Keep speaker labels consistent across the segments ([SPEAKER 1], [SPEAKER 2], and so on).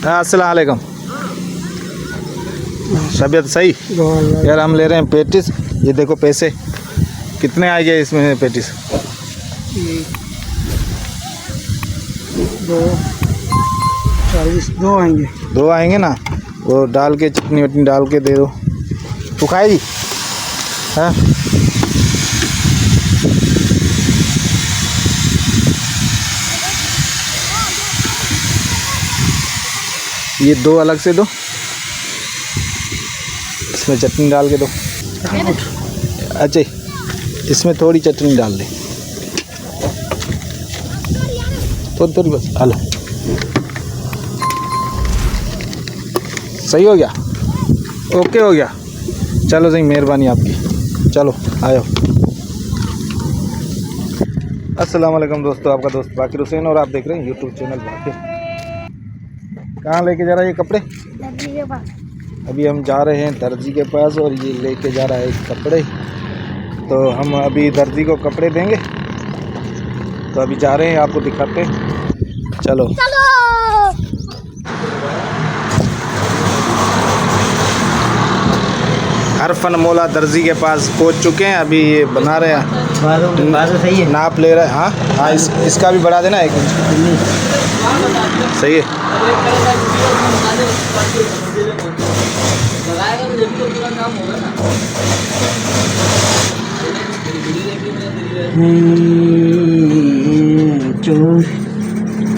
[SPEAKER 1] अस्सलाम वालेकुम। तबीयत सही यार। हम ले रहे हैं पेटिस। ये देखो पैसे कितने आएंगे इसमें पेटिस?
[SPEAKER 2] 2 आएंगे।
[SPEAKER 1] 2 आएंगे ना। वो डाल के चटनी वटनी डाल के दे दो। तू खाएगी? हाँ ये 2 अलग से दो। इसमें चटनी डाल के दो। अच्छा इसमें थोड़ी चटनी डाल दे, थोड़ी थोड़ी बस। हेलो सही हो गया? ओके हो गया। चलो सही, मेहरबानी आपकी। चलो आयो। अस्सलाम वालेकुम दोस्तों, आपका दोस्त बाकिर हुसैन और आप देख रहे हैं यूट्यूब चैनल बाकिर। कहाँ लेके जा रहा है ये कपड़े?
[SPEAKER 2] दर्जी के पास।
[SPEAKER 1] अभी हम जा रहे हैं दर्जी के पास और ये लेके जा रहा है कपड़े। तो हम अभी दर्जी को कपड़े देंगे, तो अभी जा रहे हैं, आपको दिखाते हैं। चलो हरफन मौला दर्जी के पास पहुंच चुके हैं। अभी ये बना रहे हैं,
[SPEAKER 2] बाजू सही है।
[SPEAKER 1] नाप ले रहे हैं। हाँ हाँ इसका भी बढ़ा देना 1 इंच। सही है।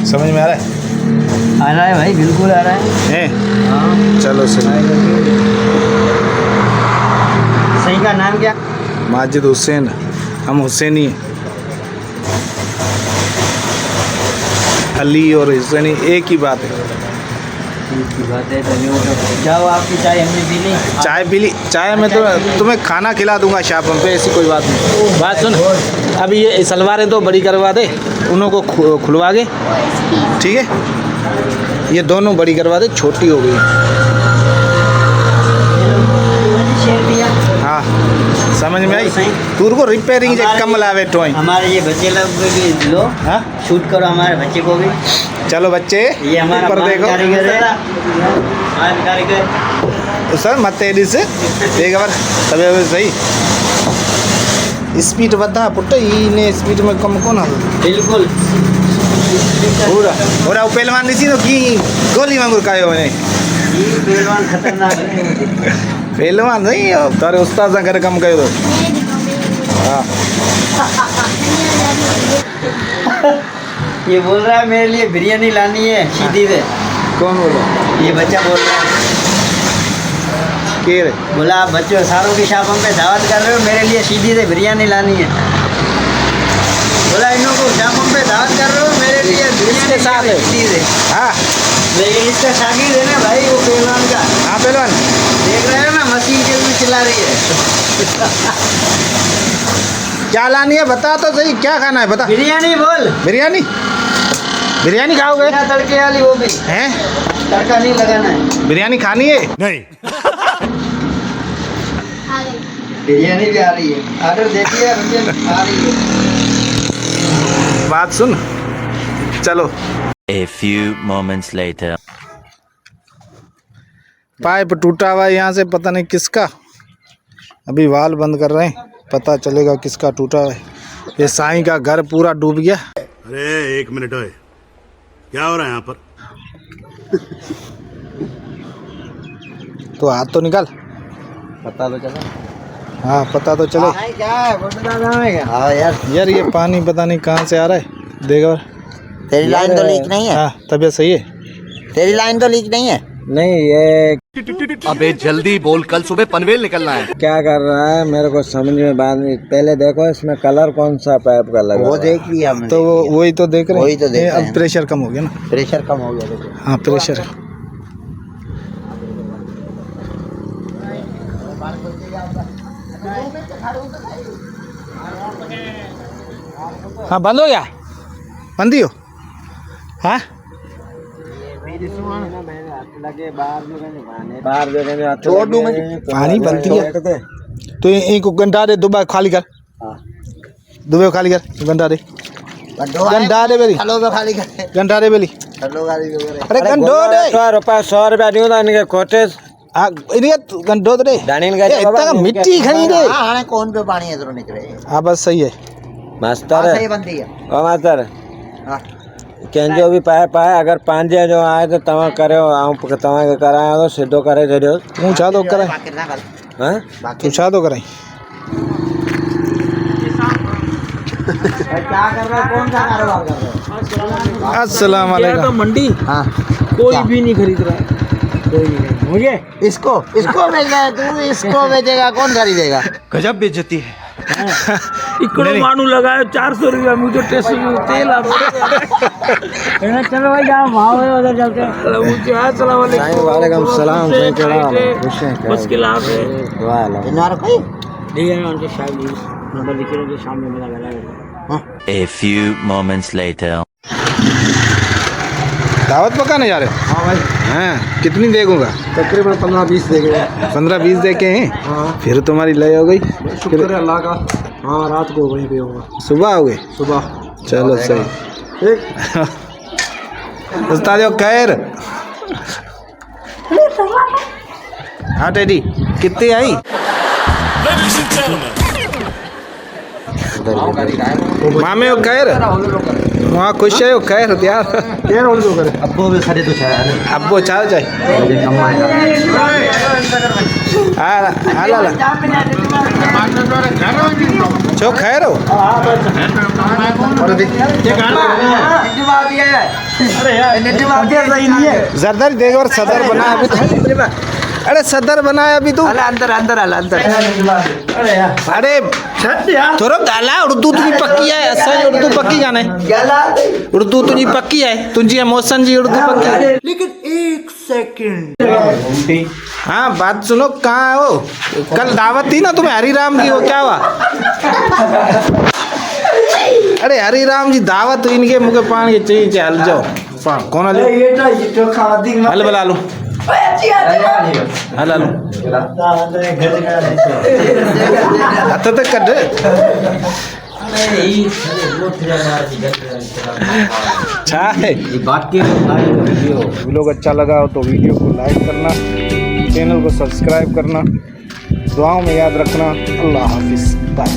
[SPEAKER 1] समझ में आ रहा है?
[SPEAKER 2] आ रहा है भाई, बिल्कुल आ रहा है। हाँ
[SPEAKER 1] चलो सही।
[SPEAKER 2] सही का नाम क्या?
[SPEAKER 1] माजिद हुसैन। हम हुसैनी हैं। अली और हुसैनी एक ही बात है।
[SPEAKER 2] बात है। जाओ, आपकी चाय हमने पी ली।
[SPEAKER 1] चाय पी ली? चाय में तो तुम्हें खाना खिला दूंगा शापम पे, ऐसी कोई बात नहीं। बात सुन, अभी ये सलवारें तो बड़ी करवा दे, उन्हों को खुलवा के, ठीक है? ये दोनों बड़ी करवा दे, छोटी हो गई। हाँ समझ में आई? तूर को रिपेयरिंग जे कम लावे टोई।
[SPEAKER 2] हमारे ये बच्चे लोग भी लो।
[SPEAKER 1] हाँ
[SPEAKER 2] शूट करो हमारे बच्चे को भी।
[SPEAKER 1] चलो बच्चे
[SPEAKER 2] ये हमारा
[SPEAKER 1] ऊपर देखो।
[SPEAKER 2] कारीगर है। कारीगर
[SPEAKER 1] सर मत तेरी से एक बार तबे सही स्पीड बता पुट। ने स्पीड में कम कौन है?
[SPEAKER 2] बिल्कुल
[SPEAKER 1] पूरा पूरा पहलवान नहीं तो की गोली मांगुर कायो मैंने।
[SPEAKER 2] ये पहलवान खतरनाक है।
[SPEAKER 1] पहलवान नहीं तारे उस्ताद से घर कम कयो तो। हाँ
[SPEAKER 2] ये बोल रहा है मेरे लिए बिरयानी लानी है सीधी से।
[SPEAKER 1] कौन बोल रहा?
[SPEAKER 2] ये बच्चा बोल रहा है।
[SPEAKER 1] के रे?
[SPEAKER 2] बोला आप बच्चों सारों की शापम पे दावत कर रहे हो, मेरे लिए सीधी से बिरयानी लानी है। बोला इन लोगों को शापम पे दावत कर रहे हो, मेरे लिए
[SPEAKER 1] इसके साथ है।
[SPEAKER 2] सीधी से।
[SPEAKER 1] हाँ
[SPEAKER 2] लेकिन इसका शागिर्द है ना भाई, वो पहलवान का।
[SPEAKER 1] हाँ पहलवान
[SPEAKER 2] देख रहे हो ना, मशीन के भी चला रही है।
[SPEAKER 1] क्या लानी है बता तो सही, क्या खाना है बता।
[SPEAKER 2] बिरयानी बोल।
[SPEAKER 1] बिरयानी? बिरयानी खाओगे?
[SPEAKER 2] बिना तड़के वाली वो भी।
[SPEAKER 1] हैं?
[SPEAKER 2] तड़का नहीं लगाना है।
[SPEAKER 1] बिरयानी खानी है?
[SPEAKER 3] नहीं।
[SPEAKER 2] बिरयानी भी आ रही है। ऑर्डर देखिए, आ रही है।
[SPEAKER 1] बात सुन, चलो।
[SPEAKER 4] A few moments later.
[SPEAKER 1] Pipe टूटा हुआ है यहाँ से, पता नहीं किसका। अभी वाल बंद कर रहे हैं, पता चलेगा किसका टूटा है। ये साईं का घर पूरा डूब गया।
[SPEAKER 3] अरे 1 मिनट ओए, क्या हो रहा है यहाँ पर?
[SPEAKER 1] तो हाथ तो निकाल,
[SPEAKER 2] पता तो चला।
[SPEAKER 1] हाँ पता तो चले।
[SPEAKER 2] क्या है? हाँ
[SPEAKER 1] यार ये पानी पता नहीं कहाँ से आ रहा है। देखो
[SPEAKER 2] तेरी लाइन तो लीक नहीं है।
[SPEAKER 1] हाँ तबीयत सही है?
[SPEAKER 2] तेरी लाइन तो लीक नहीं है।
[SPEAKER 1] नहीं ये
[SPEAKER 3] अबे जल्दी बोल, कल सुबह पनवेल निकलना है।
[SPEAKER 1] क्या कर रहा है मेरे को समझ में बात नहीं। पहले देखो इसमें कलर कौन सा पाइप का लगा।
[SPEAKER 2] वो देख लिया हमने।
[SPEAKER 1] तो वही तो देख रहे हैं।
[SPEAKER 2] वही तो देख रहे हैं।
[SPEAKER 1] अब प्रेशर कम हो गया ना।
[SPEAKER 2] प्रेशर कम हो गया देखो।
[SPEAKER 1] हाँ प्रेशर। हाँ बंद हो गया? बंद ही हो? हाँ
[SPEAKER 2] छोड़ दूं मैं?
[SPEAKER 1] पानी बनती है तो एक घंटा दे, दुबा खाली कर। दुबे खाली कर, घंटा दे। घंटा दे बेली,
[SPEAKER 2] चलो तो खाली कर।
[SPEAKER 1] घंटा दे बेली। अरे गंडो दे
[SPEAKER 2] रुपया 100 रुपया दियो था इनके कोटेज
[SPEAKER 1] हाँ इन्हें गंडो दे
[SPEAKER 2] दानिन
[SPEAKER 1] ए, इतना का मिट्टी खड़ी दे
[SPEAKER 5] हाँ कौन पे पानी है निकले
[SPEAKER 1] हाँ बस सही है
[SPEAKER 2] मास्टर
[SPEAKER 5] सही बनती है
[SPEAKER 2] ओ मास्टर
[SPEAKER 5] हाँ
[SPEAKER 2] केंजो भी पाए अगर पांजे जो आए तो तवा करे तवा के कराए तो सीधो करे जरियो
[SPEAKER 1] पूछा तो करें
[SPEAKER 2] हां
[SPEAKER 1] पूछा तो करें
[SPEAKER 5] क्या कर रहा है कौन सा कारोबार कर रहा है
[SPEAKER 1] अस्सलाम वालेकुम
[SPEAKER 2] मंडी
[SPEAKER 5] हाँ
[SPEAKER 2] कोई भी नहीं खरीद रहा है कोई नहीं मुझे
[SPEAKER 5] इसको बेच रहा है तू इसको बेचेगा कौन खरीदेगा
[SPEAKER 1] गजब बेइज्जती है
[SPEAKER 2] इकड़ो मानू लगाए 400 रुपया मुझे तेल आप चलो भाई जहाँ भाव है उधर चलते हैं मुझे अस्सलाम वालेकुम सलाम से चला खुश हैं मुश्किल आप है दुआ लो
[SPEAKER 5] इनार कोई
[SPEAKER 2] नहीं है उनके शायद नंबर लिखे रहे सामने मेरा गला है
[SPEAKER 4] A few moments later.
[SPEAKER 1] दावत पकाने जा रहे हो
[SPEAKER 5] हाँ भाई
[SPEAKER 1] हाँ कितनी देगूंगा
[SPEAKER 5] तकरीबन 15-20 दे गए
[SPEAKER 1] 15-20 दे के हैं
[SPEAKER 5] हाँ
[SPEAKER 1] फिर तुम्हारी लय हो गई
[SPEAKER 5] शुक्र है अल्लाह का हाँ रात को वहीं पे होगा
[SPEAKER 1] सुबह हो गई
[SPEAKER 5] सुबह
[SPEAKER 1] चलो सही
[SPEAKER 5] ठीक
[SPEAKER 1] उस्ताद खैर हाँ डैडी कितनी आई मामे हो खैर वहाँ खुश है हो खैर यार
[SPEAKER 5] अब्बो भी खरीद तो चाहे
[SPEAKER 1] अब्बो चाह जाए छो खैर हो जरदर देख और सदर बना अभी तो अरे सदर बनाया अभी तू
[SPEAKER 2] अंदर
[SPEAKER 1] अरे थोड़ा गाला उर्दू तुझी पक्की है असल उर्दू पक्की गाने उर्दू तुझी पक्की है तुझी इमोशन जी उर्दू पक्की है
[SPEAKER 5] लेकिन 1 सेकंड
[SPEAKER 1] हाँ बात सुनो कहाँ है वो कल दावत थी ना तुम्हें हरिराम की वो क्या हुआ अरे हरिराम जी दावत हुई इनके मुँह के पान के चाहिए हल जाओ कौन हल हल बला लो हल हलो हाथ तक कट अच्छा है लोग अच्छा लगा हो तो वीडियो को लाइक करना चैनल को सब्सक्राइब करना दुआओं में याद रखना अल्लाह हाफिज़ बाय